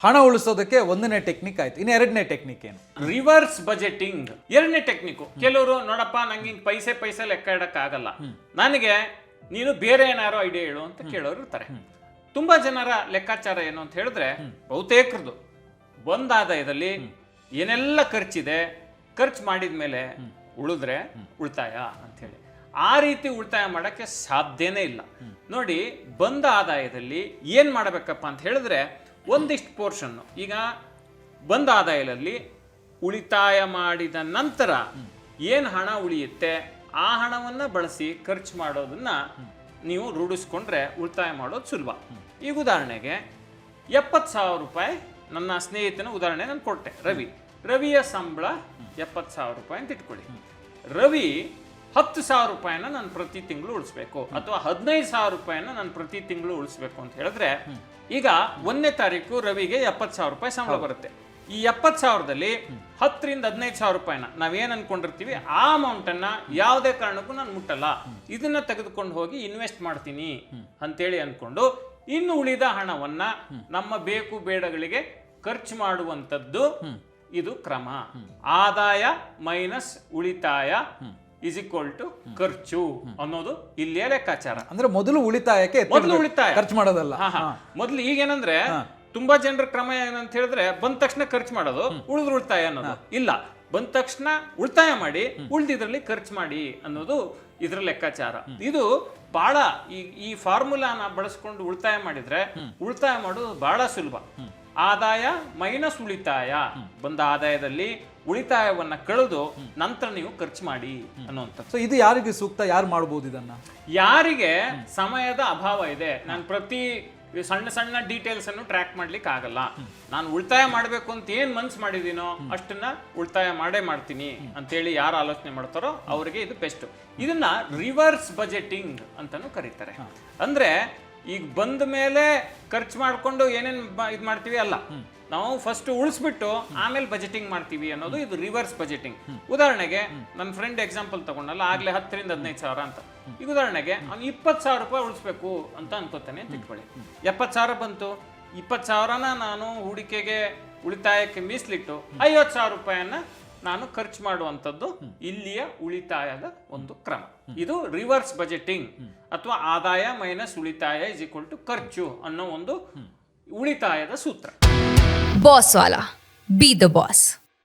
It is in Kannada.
ಹಣ ಉಳಿಸೋದಕ್ಕೆ ಒಂದನೇ ಟೆಕ್ನಿಕ್ ಆಯ್ತು. ಇನ್ನು ಎರಡನೇ ಟೆಕ್ನಿಕ್ ಏನು? ರಿವರ್ಸ್ ಬಜೆಟಿಂಗ್ ಎರಡನೇ ಟೆಕ್ನಿಕ್. ಕೆಲವರು ನೋಡಪ್ಪ ನಂಗೆ ಹಿಂಗ್ ಪೈಸೆ ಲೆಕ್ಕ ಇಡಕ್ ಆಗಲ್ಲ, ನನಗೆ ನೀನು ಬೇರೆ ಏನಾರು ಐಡಿಯಾ ಹೇಳು ಅಂತ ಕೇಳೋರು ಇರ್ತಾರೆ. ತುಂಬಾ ಜನರ ಲೆಕ್ಕಾಚಾರ ಏನು ಅಂತ ಹೇಳಿದ್ರೆ, ಬಹುತೇಕರದು ಒಂದ್ ಆದಾಯದಲ್ಲಿ ಏನೆಲ್ಲ ಖರ್ಚಿದೆ, ಖರ್ಚು ಮಾಡಿದ್ಮೇಲೆ ಉಳಿದ್ರೆ ಉಳಿತಾಯ ಅಂತ ಹೇಳಿ. ಆ ರೀತಿ ಉಳಿತಾಯ ಮಾಡಕ್ಕೆ ಸಾಧ್ಯನೇ ಇಲ್ಲ. ನೋಡಿ, ಬಂದ ಆದಾಯದಲ್ಲಿ ಏನ್ ಮಾಡಬೇಕಪ್ಪ ಅಂತ ಹೇಳಿದ್ರೆ, ಒಂದಿಷ್ಟು ಪೋರ್ಷನ್, ಈಗ ಬಂದ ಆದಾಯದಲ್ಲಿ ಉಳಿತಾಯ ಮಾಡಿದ ನಂತರ ಏನು ಹಣ ಉಳಿಯುತ್ತೆ ಆ ಹಣವನ್ನು ಬಳಸಿ ಖರ್ಚು ಮಾಡೋದನ್ನ ನೀವು ರೂಢಿಸ್ಕೊಂಡ್ರೆ ಉಳಿತಾಯ ಮಾಡೋದು ಸುಲಭ. ಈಗ ಉದಾಹರಣೆಗೆ 70,000 ರೂಪಾಯಿ, ನನ್ನ ಸ್ನೇಹಿತನ ಉದಾಹರಣೆ ನಾನು ಕೊಟ್ಟೆ, ರವಿಯ ಸಂಬಳ 70,000 ರೂಪಾಯಿ ಅಂತ ಇಟ್ಕೊಳ್ಳಿ. ರವಿ 10,000 ರೂಪಾಯಿನ ನಾನು ಪ್ರತಿ ತಿಂಗಳು ಉಳಿಸ್ಬೇಕು, ಅಥವಾ 15,000 ರೂಪಾಯಿನ ನಾನು ಪ್ರತಿ ತಿಂಗಳು ಉಳಿಸ್ಬೇಕು ಅಂತ ಹೇಳಿದ್ರೆ, ಈಗ 1ನೇ ತಾರೀಕು ರವಿಗೆ 70,000 ರೂಪಾಯಿ ಸಂಬಳ ಬರುತ್ತೆ. ಈ 70,000ದಲ್ಲಿ 10ರಿಂದ 15,000 ರೂಪಾಯಿನ ನಾವೇನ್ ಅನ್ಕೊಂಡಿರ್ತೀವಿ ಆ ಅಮೌಂಟ್ ಅನ್ನ ಯಾವುದೇ ಕಾರಣಕ್ಕೂ ನಾನು ಮುಟ್ಟಲ್ಲ, ಇದನ್ನ ತೆಗೆದುಕೊಂಡು ಹೋಗಿ ಇನ್ವೆಸ್ಟ್ ಮಾಡ್ತೀನಿ ಅಂತೇಳಿ ಅನ್ಕೊಂಡು ಇನ್ನು ಉಳಿದ ಹಣವನ್ನ ನಮ್ಮ ಬೇಕು ಬೇಡಗಳಿಗೆ ಖರ್ಚು ಮಾಡುವಂತದ್ದು ಇದು ಕ್ರಮ. ಆದಾಯ ಮೈನಸ್ ಉಳಿತಾಯ ಇಸ್ ಈಕ್ವಲ್ ಟು ಖರ್ಚು ಅನ್ನೋದು ಇಲ್ಲಿಯ ಲೆಕ್ಕಾಚಾರ. ಅಂದ್ರೆ ಮೊದಲು ಉಳಿತಾಯಕ್ಕೆ ಉಳಿತಾಯ ಖರ್ಚು ಮಾಡೋದಲ್ಲ. ಮೊದಲು ಈಗೇನಂದ್ರೆ ತುಂಬಾ ಜನರ ಕ್ರಮ ಏನಂತ ಹೇಳಿದ್ರೆ, ಬಂದ ತಕ್ಷಣ ಖರ್ಚು ಮಾಡೋದು, ಉಳಿದ್ರು ಉಳಿತಾಯ ಅನ್ನೋದು ಇಲ್ಲ. ಬಂದ ತಕ್ಷಣ ಉಳಿತಾಯ ಮಾಡಿ, ಉಳಿದಿದ್ರಲ್ಲಿ ಖರ್ಚು ಮಾಡಿ ಅನ್ನೋದು ಇದ್ರ ಲೆಕ್ಕಾಚಾರ. ಇದು ಬಹಳ ಈ ಫಾರ್ಮುಲಾನ ಬಳಸ್ಕೊಂಡು ಉಳಿತಾಯ ಮಾಡಿದ್ರೆ ಉಳಿತಾಯ ಮಾಡೋದು ಬಹಳ ಸುಲಭ. ಆದಾಯ ಮೈನಸ್ ಉಳಿತಾಯ, ಬಂದ ಆದಾಯದಲ್ಲಿ ಉಳಿತಾಯವನ್ನ ಕಳೆದು ನಂತರ ನೀವು ಖರ್ಚು ಮಾಡಿ ಅನ್ನುವಂಥದ್ದು. ಸೊ ಇದು ಯಾರಿಗೆ ಸೂಕ್ತ? ಯಾರು ಮಾಡಬಹುದು ಇದನ್ನ? ಯಾರಿಗೆ ಸಮಯದ ಅಭಾವ ಇದೆ, ನಾನು ಪ್ರತಿ ಸಣ್ಣ ಡೀಟೇಲ್ಸ್ ಅನ್ನು ಟ್ರ್ಯಾಕ್ ಮಾಡ್ಲಿಕ್ಕೆ ಆಗಲ್ಲ, ನಾನು ಉಳಿತಾಯ ಮಾಡಬೇಕು ಅಂತ ಏನ್ ಮನ್ಸು ಮಾಡಿದೀನೋ ಅಷ್ಟನ್ನ ಉಳಿತಾಯ ಮಾಡ್ತೀನಿ ಅಂತೇಳಿ ಯಾರು ಆಲೋಚನೆ ಮಾಡ್ತಾರೋ ಅವರಿಗೆ ಇದು ಬೆಸ್ಟ್. ಇದನ್ನ ರಿವರ್ಸ್ ಬಜೆಟಿಂಗ್ ಅಂತಾನು ಕರೀತಾರೆ. ಅಂದ್ರೆ ಈಗ ಬಂದ ಮೇಲೆ ಖರ್ಚು ಮಾಡ್ಕೊಂಡು ಏನೇನ್ ಇದು ಮಾಡ್ತೀವಿ ಅಲ್ಲ, ನಾವು ಫಸ್ಟ್ ಉಳಿಸ್ಬಿಟ್ಟು ಆಮೇಲೆ ಬಜೆಟಿಂಗ್ ಮಾಡ್ತೀವಿ ಅನ್ನೋದು ಇದು ರಿವರ್ಸ್ ಬಜೆಟಿಂಗ್. ಉದಾಹರಣೆಗೆ ನನ್ನ ಫ್ರೆಂಡ್ ಎಕ್ಸಾಂಪಲ್ ತಗೊಂಡಲ್ಲ, ಆಗ್ಲೇ 10ರಿಂದ 15,000 ಅಂತ. ಈಗ ಉದಾಹರಣೆಗೆ ಅವ್ನು 20,000 ರೂಪಾಯಿ ಉಳಿಸ್ಬೇಕು ಅಂತ ಅನ್ಕೋತಾನೆ ಅಂತ ಇಟ್ಕೊಳ್ಳಿ. 70,000 ಬಂತು, 20,000ನ ನಾನು ಹೂಡಿಕೆಗೆ ಉಳಿತಾಯಕ್ಕೆ ಮೀಸಲಿಟ್ಟು 50,000 ರೂಪಾಯಿಯನ್ನ ನಾನು ಖರ್ಚು ಮಾಡುವಂಥದ್ದು ಇಲ್ಲಿಯ ಉಳಿತಾಯದ ಒಂದು ಕ್ರಮ. ಇದು ರಿವರ್ಸ್ ಬಜೆಟಿಂಗ್ ಅಥವಾ ಆದಾಯ ಮೈನಸ್ ಉಳಿತಾಯ ಇಸ್ ಈಕ್ವಲ್ ಟು ಖರ್ಚು ಅನ್ನೋ ಒಂದು ಉಳಿತಾಯದ ಸೂತ್ರ. Boss Vala, B the boss.